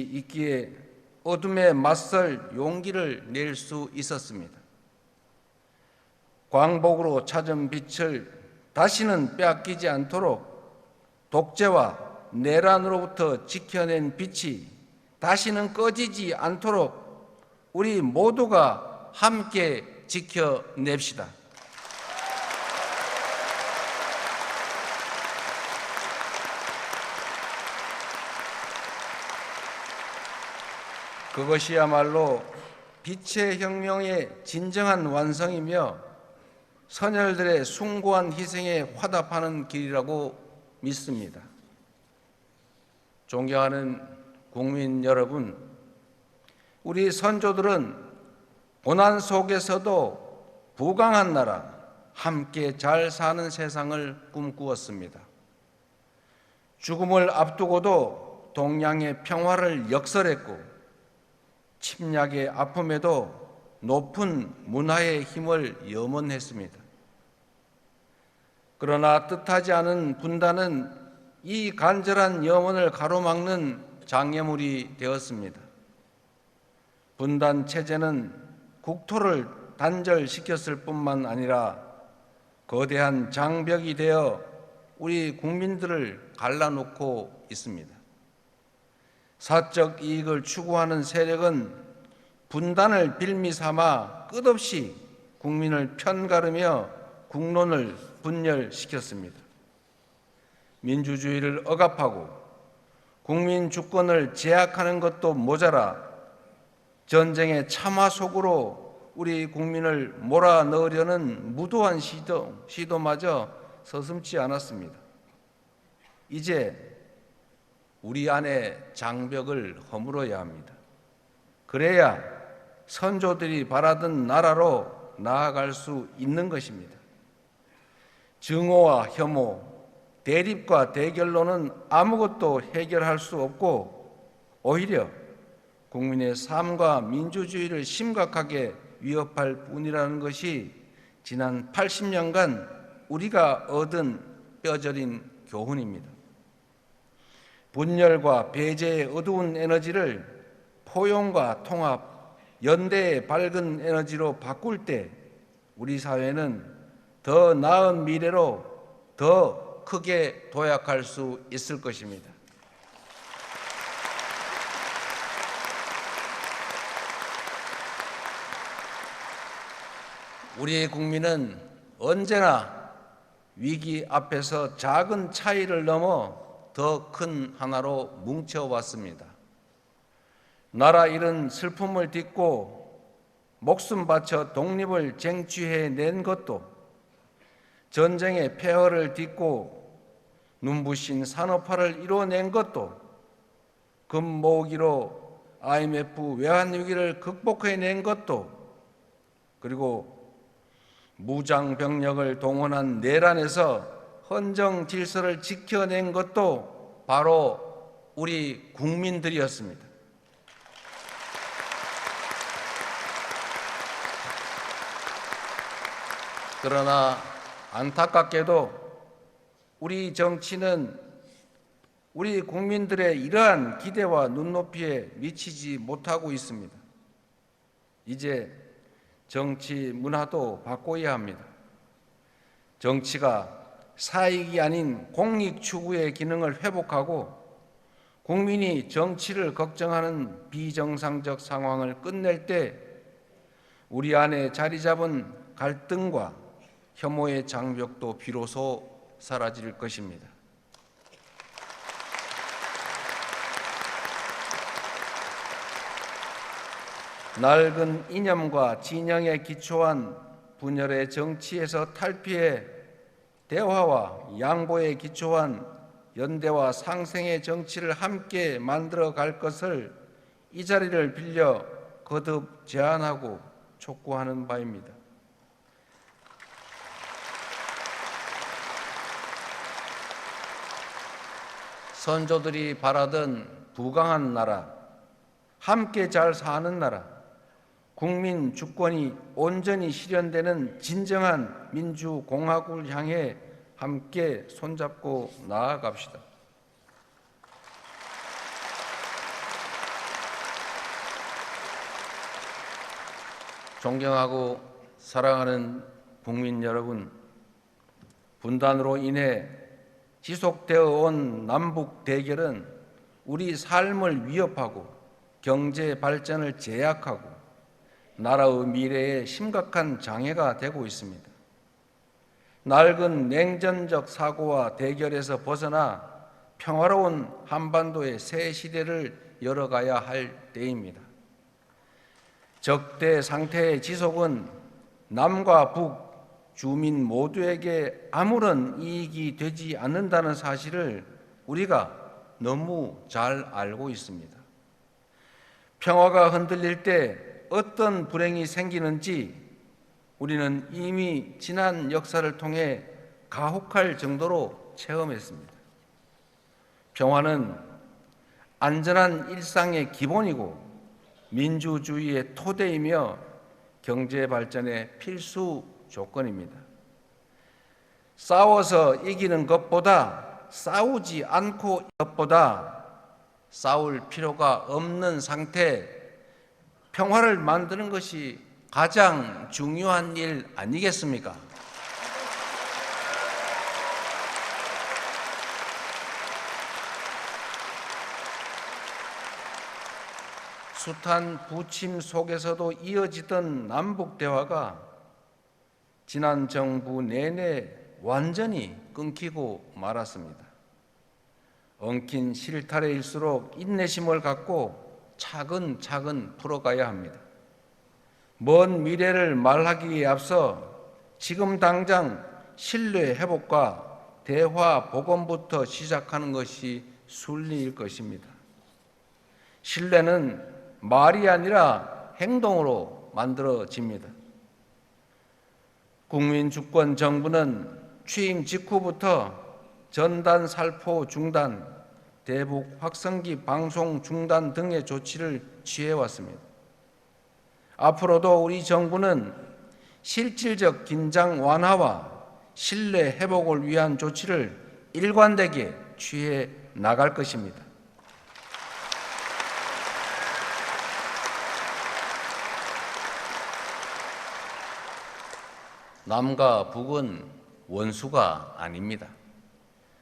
있기에 어둠에 맞설 용기를 낼 수 있었습니다. 광복으로 찾은 빛을 다시는 빼앗기지 않도록 독재와 내란으로부터 지켜낸 빛이 다시는 꺼지지 않도록 우리 모두가 함께 지켜냅시다. 그것이야말로 빛의 혁명의 진정한 완성이며 선열들의 숭고한 희생에 화답하는 길이라고 믿습니다. 존경하는 국민 여러분, 우리 선조들은 고난 속에서도 부강한 나라, 함께 잘 사는 세상을 꿈꾸었습니다. 죽음을 앞두고도 동양의 평화를 역설했고 침략의 아픔에도 높은 문화의 힘을 염원했습니다. 그러나 뜻하지 않은 분단은 이 간절한 염원을 가로막는 장애물이 되었습니다. 분단 체제는 국토를 단절시켰을 뿐만 아니라 거대한 장벽이 되어 우리 국민들을 갈라놓고 있습니다. 사적 이익을 추구하는 세력은 분단을 빌미 삼아 끝없이 국민을 편가르며 국론을 분열시켰습니다. 민주주의를 억압하고 국민 주권을 제약하는 것도 모자라 전쟁의 참화 속으로 우리 국민을 몰아넣으려는 무도한 시도마저 서슴지 않았습니다. 이제 우리 안에 장벽을 허물어야 합니다. 그래야 선조들이 바라던 나라로 나아갈 수 있는 것입니다. 증오와 혐오, 대립과 대결로는 아무것도 해결할 수 없고 오히려 국민의 삶과 민주주의를 심각하게 위협할 뿐이라는 것이 지난 80년간 우리가 얻은 뼈저린 교훈입니다. 분열과 배제의 어두운 에너지를 포용과 통합, 연대의 밝은 에너지로 바꿀 때 우리 사회는 더 나은 미래로 더 크게 도약할 수 있을 것입니다. 우리 국민은 언제나 위기 앞에서 작은 차이를 넘어 더 큰 하나로 뭉쳐왔습니다. 나라 잃은 슬픔을 딛고 목숨 바쳐 독립을 쟁취해낸 것도, 전쟁의 폐허를 딛고 눈부신 산업화를 이뤄낸 것도, 금모으기로 IMF 외환위기를 극복해낸 것도, 그리고 무장병력을 동원한 내란에서 헌정 질서를 지켜낸 것도 바로 우리 국민들이었습니다. 그러나 안타깝게도 우리 정치는 우리 국민들의 이러한 기대와 눈높이에 미치지 못하고 있습니다. 이제 정치 문화도 바꿔야 합니다. 정치가 사익이 아닌 공익 추구의 기능을 회복하고 국민이 정치를 걱정하는 비정상적 상황을 끝낼 때 우리 안에 자리 잡은 갈등과 혐오의 장벽도 비로소 사라질 것입니다. 낡은 이념과 진영에 기초한 분열의 정치에서 탈피해 대화와 양보에 기초한 연대와 상생의 정치를 함께 만들어 갈 것을 이 자리를 빌려 거듭 제안하고 촉구하는 바입니다. 선조들이 바라던 부강한 나라, 함께 잘 사는 나라, 국민 주권이 온전히 실현되는 진정한 민주공화국을 향해 함께 손잡고 나아갑시다. 존경하고 사랑하는 국민 여러분, 분단으로 인해 지속되어 온 남북 대결은 우리 삶을 위협하고 경제 발전을 제약하고 나라의 미래에 심각한 장애가 되고 있습니다. 낡은 냉전적 사고와 대결에서 벗어나 평화로운 한반도의 새 시대를 열어가야 할 때입니다. 적대 상태의 지속은 남과 북, 주민 모두에게 아무런 이익이 되지 않는다는 사실을 우리가 너무 잘 알고 있습니다. 평화가 흔들릴 때 어떤 불행이 생기는지 우리는 이미 지난 역사를 통해 가혹할 정도로 체험했습니다. 평화는 안전한 일상의 기본이고 민주주의의 토대이며 경제 발전의 필수 조건입니다. 싸워서 이기는 것보다 싸우지 않고 것보다 싸울 필요가 없는 상태, 평화를 만드는 것이 가장 중요한 일 아니겠습니까? 숱한 부침 속에서도 이어지던 남북 대화가 지난 정부 내내 완전히 끊기고 말았습니다. 엉킨 실타래일수록 인내심을 갖고 차근차근 풀어가야 합니다. 먼 미래를 말하기에 앞서 지금 당장 신뢰 회복과 대화 복원부터 시작하는 것이 순리일 것입니다. 신뢰는 말이 아니라 행동으로 만들어집니다. 국민주권 정부는 취임 직후부터 전단 살포 중단, 대북 확성기 방송 중단 등의 조치를 취해왔습니다. 앞으로도 우리 정부는 실질적 긴장 완화와 신뢰 회복을 위한 조치를 일관되게 취해 나갈 것입니다. 남과 북은 원수가 아닙니다.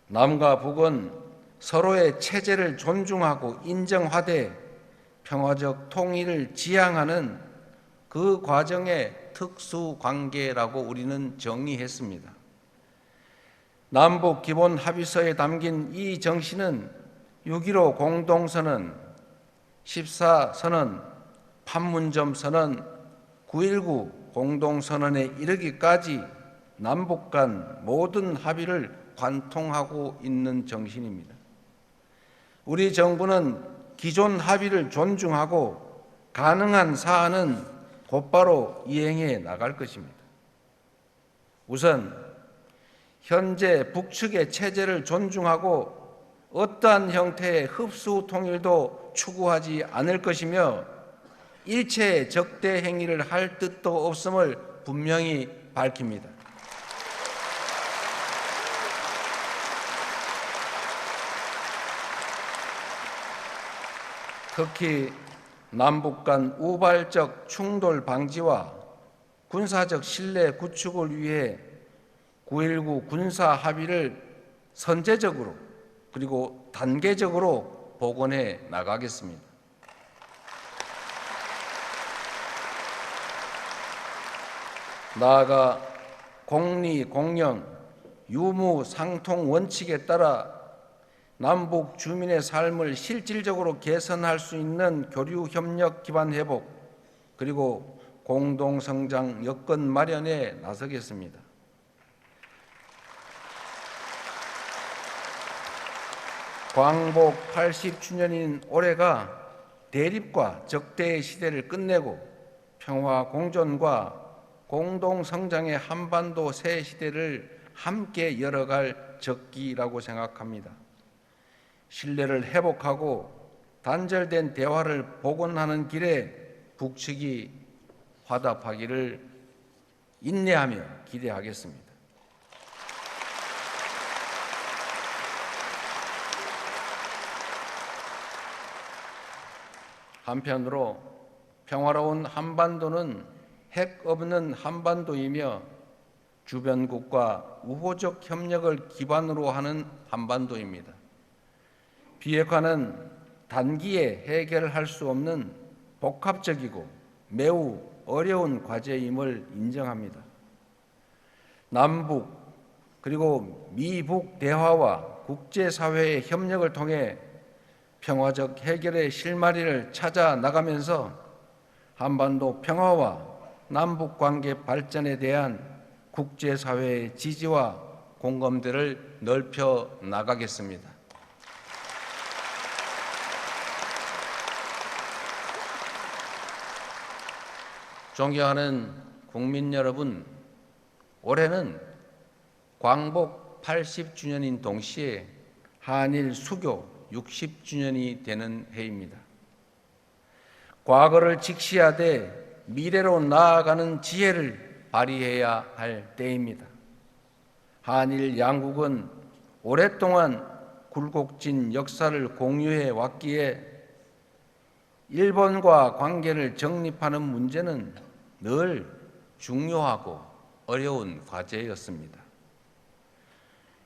남과 북은 서로의 체제를 존중하고 인정하되 평화적 통일을 지향하는 그 과정의 특수관계라고 우리는 정의했습니다. 남북 기본 합의서에 담긴 이 정신은 6.15 공동선언, 14선언, 판문점 선언, 9.19 공동선언에 이르기까지 남북 간 모든 합의를 관통하고 있는 정신입니다. 우리 정부는 기존 합의를 존중하고 가능한 사안은 곧바로 이행해 나갈 것입니다. 우선 현재 북측의 체제를 존중하고 어떠한 형태의 흡수 통일도 추구하지 않을 것이며 일체의 적대 행위를 할 뜻도 없음을 분명히 밝힙니다. 특히 남북 간 우발적 충돌 방지와 군사적 신뢰 구축을 위해 9.19 군사 합의를 선제적으로 그리고 단계적으로 복원해 나가겠습니다. 나아가 공리, 공영, 유무, 상통 원칙에 따라 남북 주민의 삶을 실질적으로 개선할 수 있는 교류 협력 기반 회복 그리고 공동 성장 여건 마련에 나서겠습니다. 광복 80주년인 올해가 대립과 적대의 시대를 끝내고 평화 공존과 공동 성장의 한반도 새 시대를 함께 열어갈 적기라고 생각합니다. 신뢰를 회복하고 단절된 대화를 복원하는 길에 북측이 화답하기를 인내하며 기대하겠습니다. 한편으로 평화로운 한반도는 핵 없는 한반도이며 주변국과 우호적 협력을 기반으로 하는 한반도입니다. 비핵화는 단기에 해결할 수 없는 복합적이고 매우 어려운 과제임을 인정합니다. 남북 그리고 미북 대화와 국제사회의 협력을 통해 평화적 해결의 실마리를 찾아 나가면서 한반도 평화와 남북 관계 발전에 대한 국제사회의 지지와 공감대를 넓혀 나가겠습니다. 존경하는 국민 여러분, 올해는 광복 80주년인 동시에 한일 수교 60주년이 되는 해입니다. 과거를 직시하되 미래로 나아가는 지혜를 발휘해야 할 때입니다. 한일 양국은 오랫동안 굴곡진 역사를 공유해 왔기에 일본과 관계를 정립하는 문제는 늘 중요하고 어려운 과제였습니다.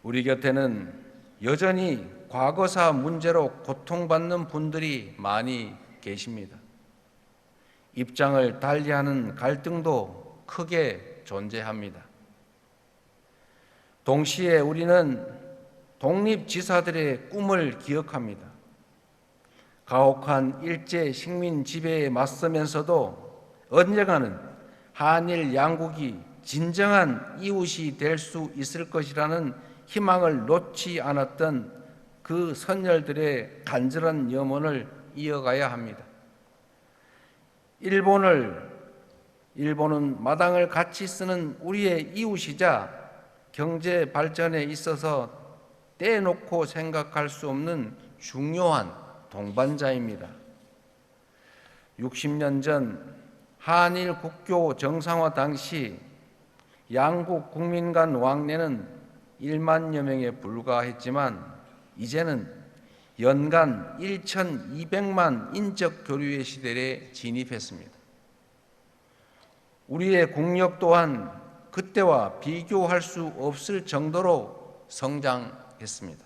우리 곁에는 여전히 과거사 문제로 고통받는 분들이 많이 계십니다. 입장을 달리하는 갈등도 크게 존재합니다. 동시에 우리는 독립지사들의 꿈을 기억합니다. 가혹한 일제 식민 지배에 맞서면서도 언젠가는 한일 양국이 진정한 이웃이 될 수 있을 것이라는 희망을 놓지 않았던 그 선열들의 간절한 염원을 이어가야 합니다. 일본은 마당을 같이 쓰는 우리의 이웃이자 경제 발전에 있어서 떼놓고 생각할 수 없는 중요한 동반자입니다. 60년 전 한일 국교 정상화 당시 양국 국민 간 왕래는 1만여 명에 불과했지만 이제는 연간 1,200만 인적 교류의 시대에 진입했습니다. 우리의 국력 또한 그때와 비교할 수 없을 정도로 성장했습니다.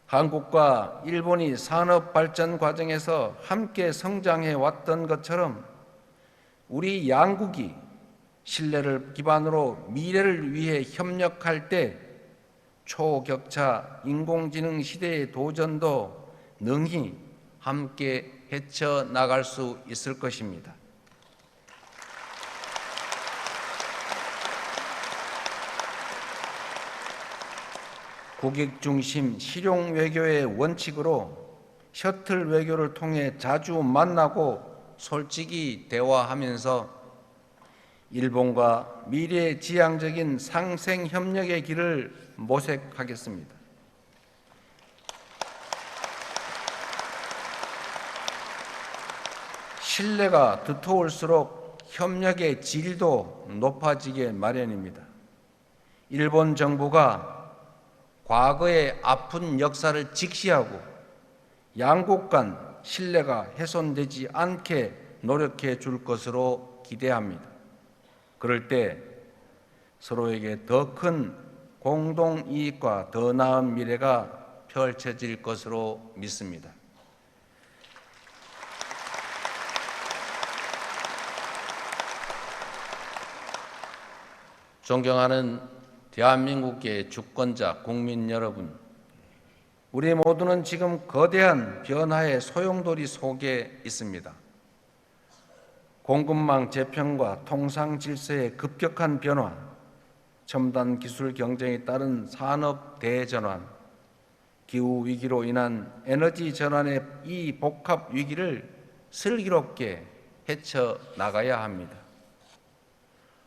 한국과 일본이 산업 발전 과정에서 함께 성장해 왔던 것처럼 우리 양국이 신뢰를 기반으로 미래를 위해 협력할 때 초격차 인공지능 시대의 도전도 능히 함께 헤쳐나갈 수 있을 것입니다. 고객 중심 실용 외교의 원칙으로 셔틀 외교를 통해 자주 만나고 솔직히 대화하면서 일본과 미래지향적인 상생 협력의 길을 모색하겠습니다. 신뢰가 두터울수록 협력의 질도 높아지게 마련입니다. 일본 정부가 과거의 아픈 역사를 직시하고 양국 간 신뢰가 훼손되지 않게 노력해 줄 것으로 기대합니다. 그럴 때 서로에게 더 큰 공동 이익과 더 나은 미래가 펼쳐질 것으로 믿습니다. 존경하는 대한민국의 주권자 국민 여러분, 우리 모두는 지금 거대한 변화의 소용돌이 속에 있습니다. 공급망 재편과 통상 질서의 급격한 변화, 첨단 기술 경쟁에 따른 산업 대전환, 기후 위기로 인한 에너지 전환의 이 복합 위기를 슬기롭게 헤쳐나가야 합니다.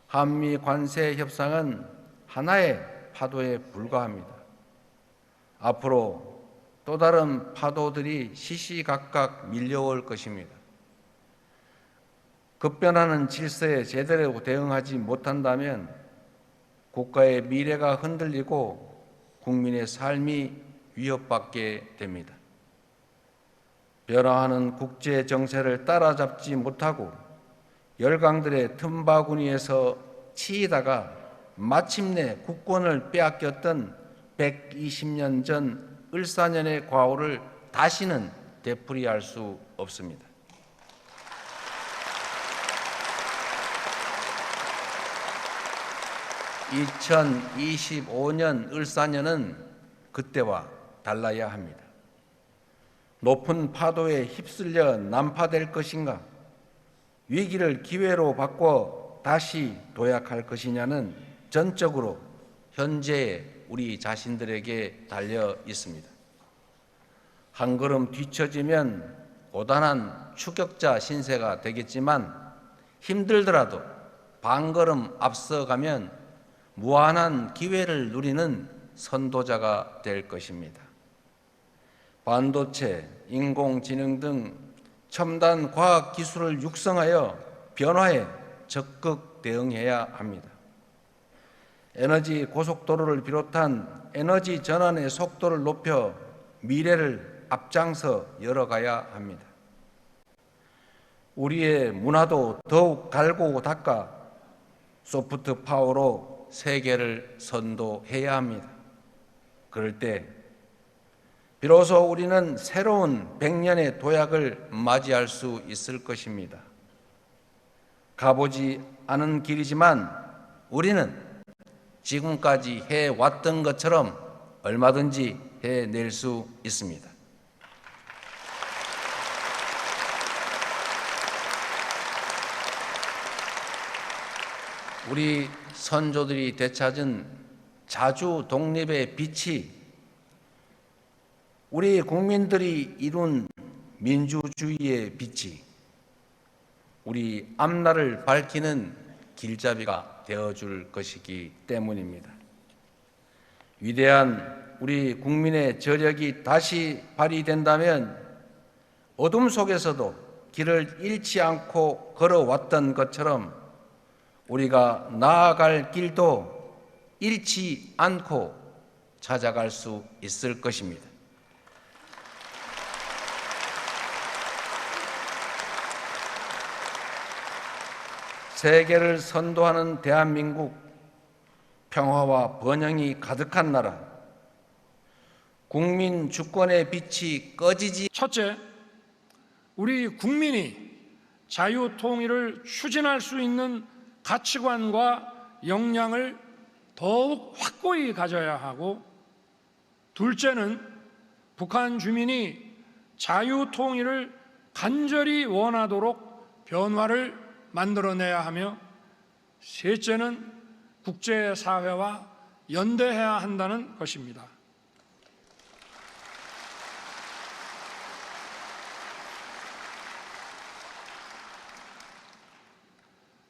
한미 관세 협상은 하나의 파도에 불과합니다. 앞으로 또 다른 파도들이 시시각각 밀려올 것입니다. 급변하는 질서에 제대로 대응하지 못한다면 국가의 미래가 흔들리고 국민의 삶이 위협받게 됩니다. 변화하는 국제 정세를 따라잡지 못하고 열강들의 틈바구니에서 치이다가 마침내 국권을 빼앗겼던 120년 전 을사년의 과오를 다시는 되풀이할 수 없습니다. (2025년) 을사년은 그때와 달라야 합니다. 높은 파도에 휩쓸려 난파될 것인가? 위기를 기회로 바꿔 다시 도약할 것이냐는 전적으로 현재의 우리 자신들에게 달려 있습니다. 한 걸음 뒤처지면 고단한 추격자 신세가 되겠지만 힘들더라도 반 걸음 앞서가면 무한한 기회를 누리는 선도자가 될 것입니다. 반도체, 인공지능 등 첨단 과학 기술을 육성하여 변화에 적극 대응해야 합니다. 에너지 고속도로를 비롯한 에너지 전환의 속도를 높여 미래를 앞장서 열어가야 합니다. 우리의 문화도 더욱 갈고 닦아 소프트 파워로 세계를 선도해야 합니다. 그럴 때 비로소 우리는 새로운 100년의 도약을 맞이할 수 있을 것입니다. 가보지 않은 길이지만 우리는 지금까지 해왔던 것처럼 얼마든지 해낼 수 있습니다. 우리 선조들이 되찾은 자주 독립의 빛이 우리 국민들이 이룬 민주주의의 빛이 우리 앞날을 밝히는 길잡이가 되어줄 것이기 때문입니다. 위대한 우리 국민의 저력이 다시 발휘된다면 어둠 속에서도 길을 잃지 않고 걸어왔던 것처럼 우리가 나아갈 길도 잃지 않고 찾아갈 수 있을 것입니다. 세계를 선도하는 대한민국, 평화와 번영이 가득한 나라, 국민 주권의 빛이 꺼지지. 첫째, 우리 국민이 자유통일을 추진할 수 있는 가치관과 역량을 더욱 확고히 가져야 하고, 둘째는 북한 주민이 자유통일을 간절히 원하도록 변화를 만들어내야 하며, 셋째는 국제사회와 연대해야 한다는 것입니다.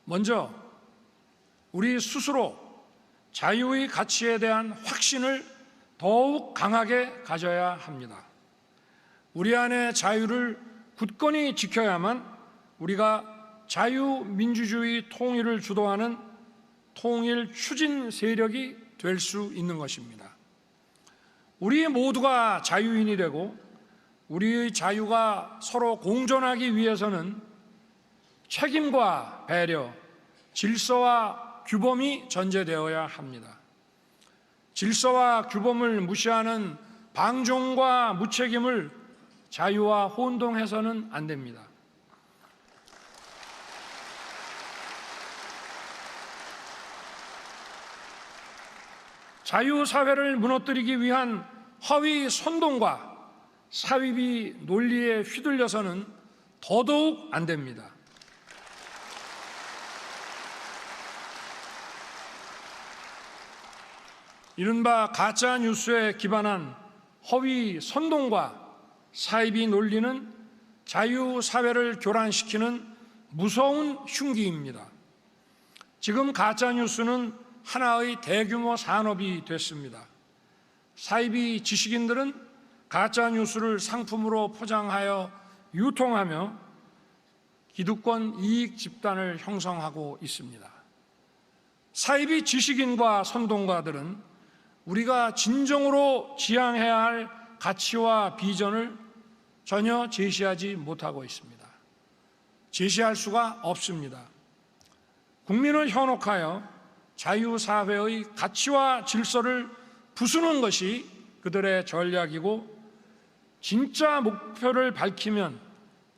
먼저 우리 스스로 자유의 가치에 대한 확신을 더욱 강하게 가져야 합니다. 우리 안의 자유를 굳건히 지켜야만 우리가 자유민주주의 통일을 주도하는 통일 추진 세력이 될 수 있는 것입니다. 우리 모두가 자유인이 되고 우리의 자유가 서로 공존하기 위해서는 책임과 배려, 질서와 규범이 전제되어야 합니다. 질서와 규범을 무시하는 방종과 무책임을 자유와 혼동해서는 안 됩니다. 자유사회를 무너뜨리기 위한 허위 선동과 사위비 논리에 휘둘려서는 더더욱 안 됩니다. 이른바 가짜 뉴스에 기반한 허위 선동과 사이비 논리는 자유사회를 교란시키는 무서운 흉기입니다. 지금 가짜 뉴스는 하나의 대규모 산업이 됐습니다. 사이비 지식인들은 가짜 뉴스를 상품으로 포장하여 유통하며 기득권 이익 집단을 형성하고 있습니다. 사이비 지식인과 선동가들은 우리가 진정으로 지향해야 할 가치와 비전을 전혀 제시하지 못하고 있습니다. 제시할 수가 없습니다. 국민을 현혹하여 자유사회의 가치와 질서를 부수는 것이 그들의 전략이고, 진짜 목표를 밝히면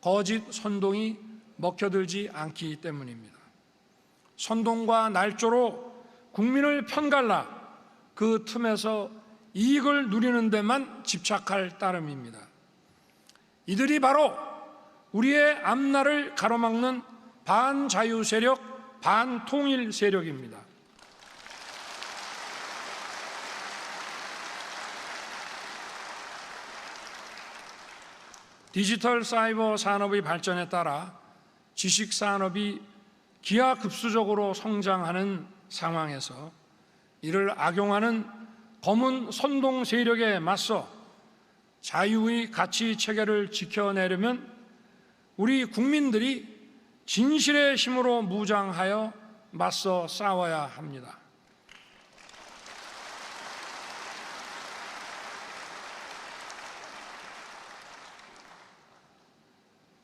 거짓 선동이 먹혀들지 않기 때문입니다. 선동과 날조로 국민을 편갈라 그 틈에서 이익을 누리는 데만 집착할 따름입니다. 이들이 바로 우리의 앞날을 가로막는 반자유 세력, 반통일 세력입니다. 디지털 사이버 산업의 발전에 따라 지식 산업이 기하급수적으로 성장하는 상황에서 이를 악용하는 검은 선동 세력에 맞서 자유의 가치 체계를 지켜내려면 우리 국민들이 진실의 힘으로 무장하여 맞서 싸워야 합니다.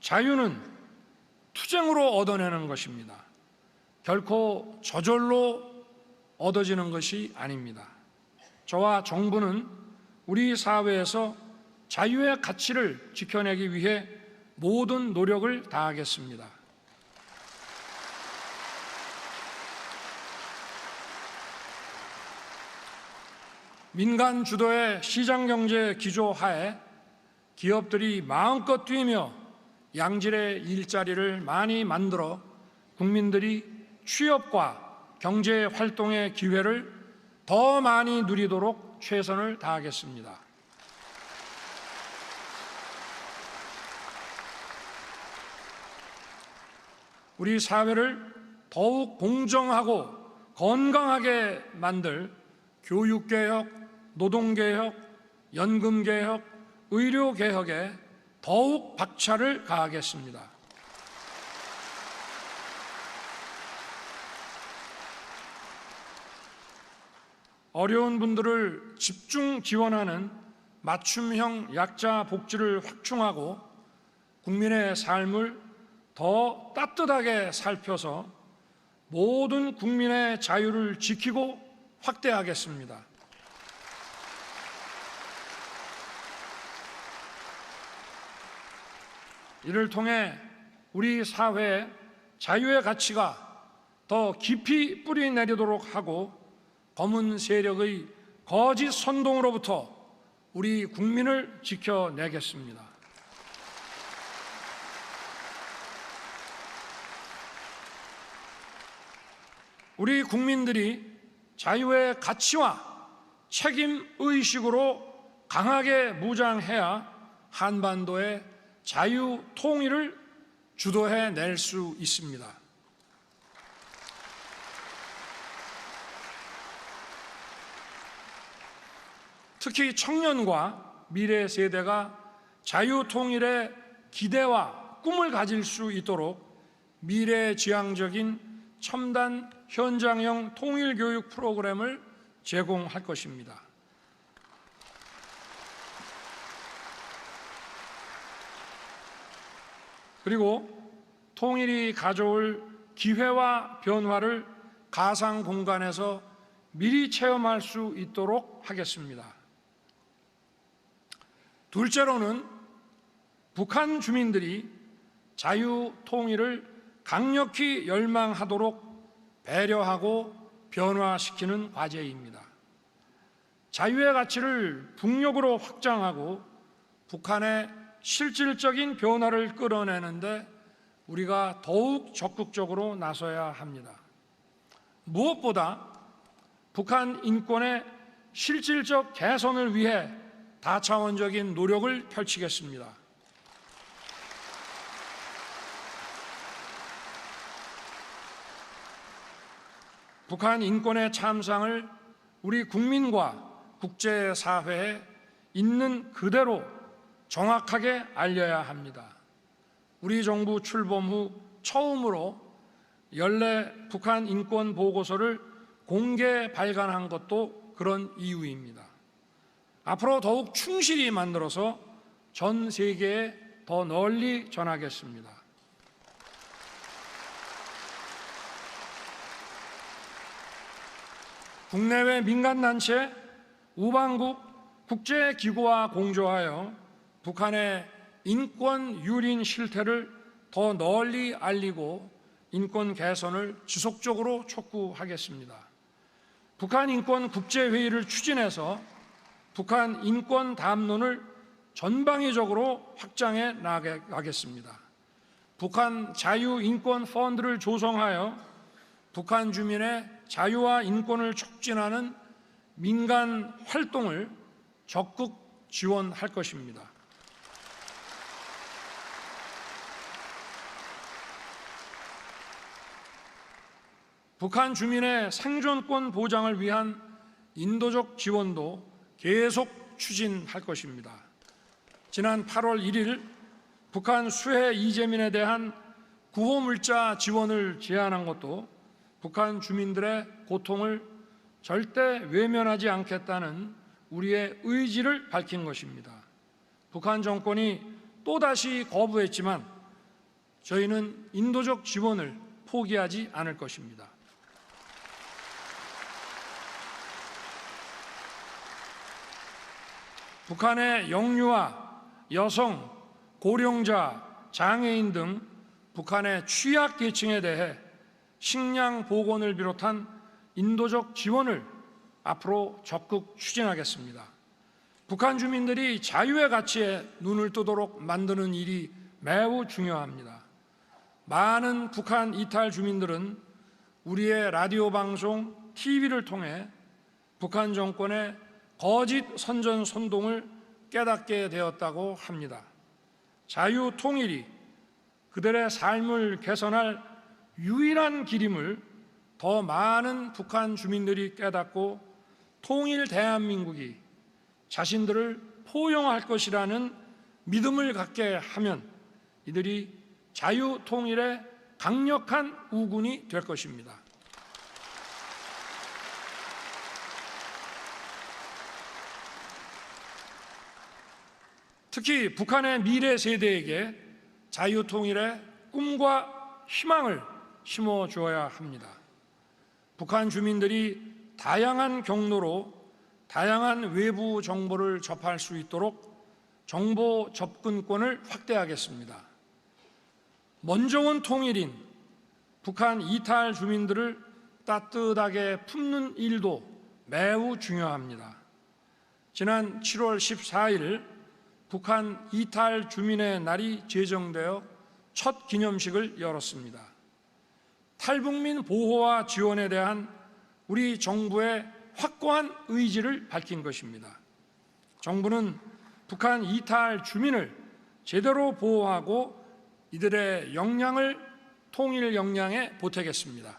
자유는 투쟁으로 얻어내는 것입니다. 결코 저절로 얻어지는 것이 아닙니다. 저와 정부는 우리 사회에서 자유의 가치를 지켜내기 위해 모든 노력을 다하겠습니다. 민간 주도의 시장경제 기조 하에 기업들이 마음껏 뛰며 양질의 일자리를 많이 만들어 국민들이 취업과 경제 활동의 기회를 더 많이 누리도록 최선을 다하겠습니다. 우리 사회를 더욱 공정하고 건강하게 만들 교육개혁, 노동개혁, 연금개혁, 의료개혁에 더욱 박차를 가하겠습니다. 어려운 분들을 집중 지원하는 맞춤형 약자 복지를 확충하고 국민의 삶을 더 따뜻하게 살펴서 모든 국민의 자유를 지키고 확대하겠습니다. 이를 통해 우리 사회에 자유의 가치가 더 깊이 뿌리 내리도록 하고 검은 세력의 거짓 선동으로부터 우리 국민을 지켜내겠습니다. 우리 국민들이 자유의 가치와 책임 의식으로 강하게 무장해야 한반도의 자유 통일을 주도해낼 수 있습니다. 특히 청년과 미래 세대가 자유 통일의 기대와 꿈을 가질 수 있도록 미래지향적인 첨단 현장형 통일교육 프로그램을 제공할 것입니다. 그리고 통일이 가져올 기회와 변화를 가상 공간에서 미리 체험할 수 있도록 하겠습니다. 둘째로는 북한 주민들이 자유 통일을 강력히 열망하도록 배려하고 변화시키는 과제입니다. 자유의 가치를 북녘으로 확장하고 북한의 실질적인 변화를 끌어내는데 우리가 더욱 적극적으로 나서야 합니다. 무엇보다 북한 인권의 실질적 개선을 위해 다차원적인 노력을 펼치겠습니다. 북한 인권의 참상을 우리 국민과 국제사회에 있는 그대로 정확하게 알려야 합니다. 우리 정부 출범 후 처음으로 연례 북한 인권 보고서를 공개 발간한 것도 그런 이유입니다. 앞으로 더욱 충실히 만들어서 전 세계에 더 널리 전하겠습니다. 국내외 민간단체, 우방국, 국제기구와 공조하여 북한의 인권 유린 실태를 더 널리 알리고 인권 개선을 지속적으로 촉구하겠습니다. 북한 인권 국제회의를 추진해서 북한 인권 담론을 전방위적으로 확장해 나가겠습니다. 북한 자유인권 펀드를 조성하여 북한 주민의 자유와 인권을 촉진하는 민간 활동을 적극 지원할 것입니다. 북한 주민의 생존권 보장을 위한 인도적 지원도 계속 추진할 것입니다. 지난 8월 1일 북한 수해 이재민에 대한 구호물자 지원을 제안한 것도 북한 주민들의 고통을 절대 외면하지 않겠다는 우리의 의지를 밝힌 것입니다. 북한 정권이 또다시 거부했지만 저희는 인도적 지원을 포기하지 않을 것입니다. 북한의 영유아, 여성, 고령자, 장애인 등 북한의 취약계층에 대해 식량 보건을 비롯한 인도적 지원을 앞으로 적극 추진하겠습니다. 북한 주민들이 자유의 가치에 눈을 뜨도록 만드는 일이 매우 중요합니다. 많은 북한 이탈 주민들은 우리의 라디오 방송, TV를 통해 북한 정권의 거짓 선전선동을 깨닫게 되었다고 합니다. 자유 통일이 그들의 삶을 개선할 유일한 길임을 더 많은 북한 주민들이 깨닫고 통일 대한민국이 자신들을 포용할 것이라는 믿음을 갖게 하면 이들이 자유 통일의 강력한 우군이 될 것입니다. 특히 북한의 미래 세대에게 자유통일의 꿈과 희망을 심어주어야 합니다. 북한 주민들이 다양한 경로로 다양한 외부 정보를 접할 수 있도록 정보 접근권을 확대하겠습니다. 먼저 온 통일인 북한 이탈 주민들을 따뜻하게 품는 일도 매우 중요합니다. 지난 7월 14일 북한 이탈 주민의 날이 제정되어 첫 기념식을 열었습니다. 탈북민 보호와 지원에 대한 우리 정부의 확고한 의지를 밝힌 것입니다. 정부는 북한 이탈 주민을 제대로 보호하고 이들의 역량을 통일 역량에 보태겠습니다.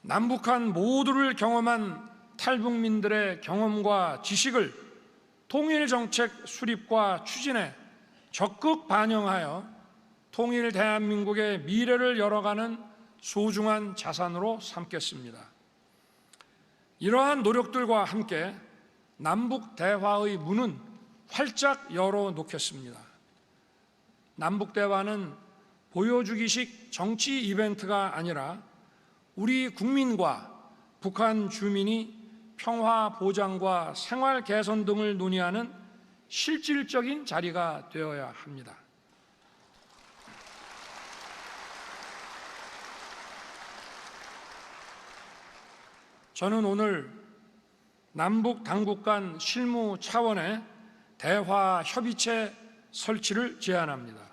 남북한 모두를 경험한 탈북민들의 경험과 지식을 통일정책 수립과 추진에 적극 반영하여 통일 대한민국의 미래를 열어가는 소중한 자산으로 삼겠습니다. 이러한 노력들과 함께 남북 대화의 문은 활짝 열어놓겠습니다. 남북 대화는 보여주기식 정치 이벤트가 아니라 우리 국민과 북한 주민이 평화 보장과 생활 개선 등을 논의하는 실질적인 자리가 되어야 합니다. 저는 오늘 남북 당국 간 실무 차원의 대화 협의체 설치를 제안합니다.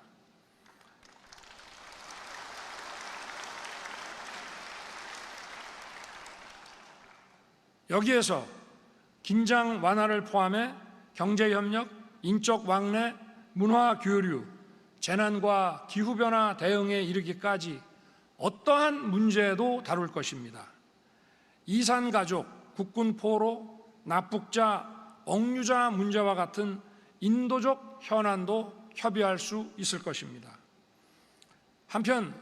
여기에서 긴장 완화를 포함해 경제협력, 인적 왕래, 문화 교류, 재난과 기후변화 대응에 이르기까지 어떠한 문제도 다룰 것입니다. 이산가족, 국군포로, 납북자, 억류자 문제와 같은 인도적 현안도 협의할 수 있을 것입니다. 한편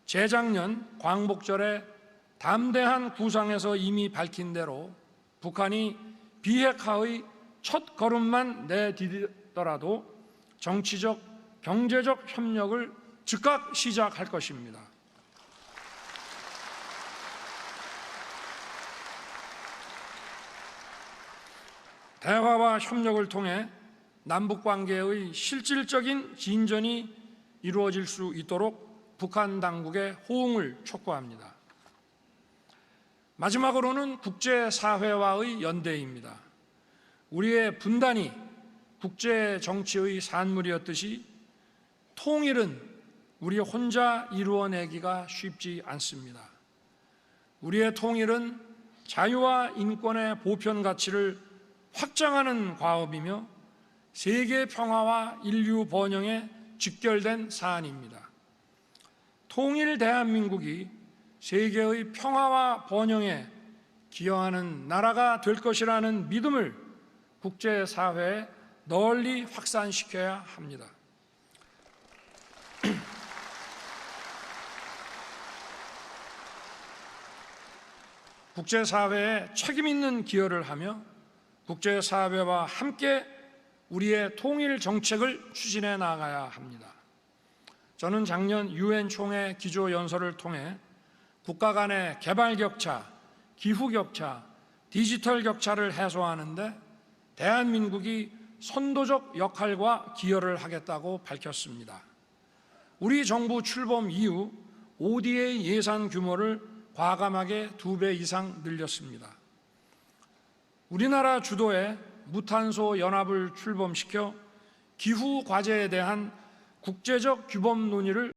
재작년 광복절에 담대한 구상에서 이미 밝힌 대로 북한이 비핵화의 첫 걸음만 내디디더라도 정치적, 경제적 협력을 즉각 시작할 것입니다. 대화와 협력을 통해 남북관계의 실질적인 진전이 이루어질 수 있도록 북한 당국의 호응을 촉구합니다. 마지막으로는 국제사회와의 연대입니다. 우리의 분단이 국제정치의 산물이었듯이 통일은 우리 혼자 이루어내기가 쉽지 않습니다. 우리의 통일은 자유와 인권의 보편 가치를 확장하는 과업이며 세계 평화와 인류 번영에 직결된 사안입니다. 통일 대한민국이 세계의 평화와 번영에 기여하는 나라가 될 것이라는 믿음을 국제사회에 널리 확산시켜야 합니다. 국제사회에 책임 있는 기여를 하며 국제사회와 함께 우리의 통일 정책을 추진해 나가야 합니다. 저는 작년 유엔 총회 기조연설을 통해 국가 간의 개발 격차, 기후 격차, 디지털 격차를 해소하는 데 대한민국이 선도적 역할과 기여를 하겠다고 밝혔습니다. 우리 정부 출범 이후 ODA 예산 규모를 과감하게 2배 이상 늘렸습니다. 우리나라 주도의 무탄소 연합을 출범시켜 기후 과제에 대한 국제적 규범 논의를